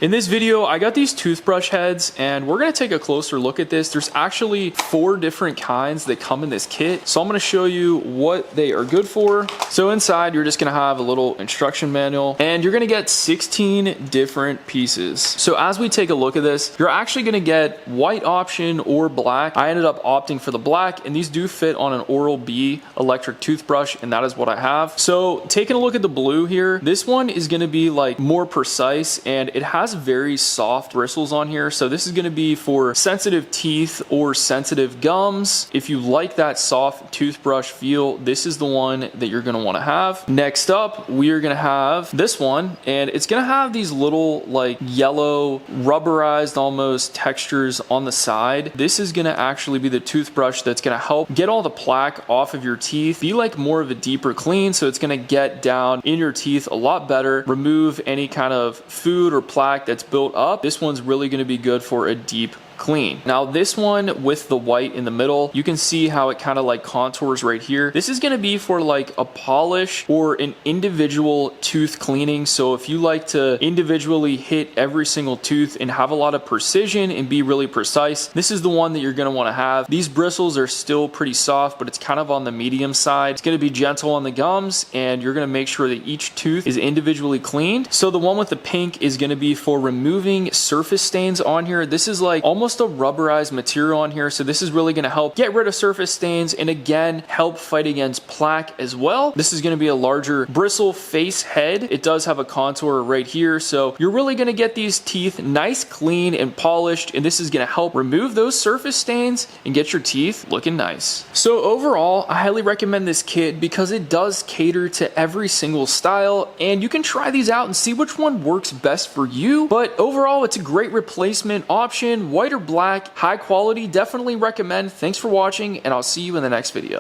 In this video, I got these toothbrush heads and we're gonna take a closer look at this. There's actually 4 different kinds that come in this kit. So I'm gonna show you what they are good for. So inside, you're just gonna have a little instruction manual and you're gonna get 16 different pieces. So as we take a look at this, you're actually gonna get white option or black. I ended up opting for the black, and these do fit on an Oral-B electric toothbrush, and that is what I have. So taking a look at the blue here, this one is gonna be like more precise, and it has very soft bristles on here. So this is going to be for sensitive teeth or sensitive gums. If you like that soft toothbrush feel, this is the one that you're going to want to have. Next up, we are going to have this one, and it's going to have these little like yellow rubberized almost textures on the side. This is going to actually be the toothbrush that's going to help get all the plaque off of your teeth, be like more of a deeper clean. So it's going to get down in your teeth a lot better, remove any kind of food or plaque that's built up. This one's really going to be good for a deep clean. Now this one with the white in the middle, you can see how it kind of like contours right here. This is going to be for like a polish or an individual tooth cleaning. So if you like to individually hit every single tooth and have a lot of precision and be really precise, this is the one that you're going to want to have. These bristles are still pretty soft, but it's kind of on the medium side. It's going to be gentle on the gums, and you're going to make sure that each tooth is individually cleaned. So the one with the pink is going to be for removing surface stains on here. This is like almost a rubberized material on here, so this is really going to help get rid of surface stains and again help fight against plaque as well. This is going to be a larger bristle face head. It does have a contour right here, so you're really going to get these teeth nice, clean, and polished, and this is going to help remove those surface stains and get your teeth looking nice. So overall, I highly recommend this kit because it does cater to every single style, and you can try these out and see which one works best for you. But overall, it's a great replacement option. White or black, high quality, definitely recommend. Thanks for watching, and I'll see you in the next video.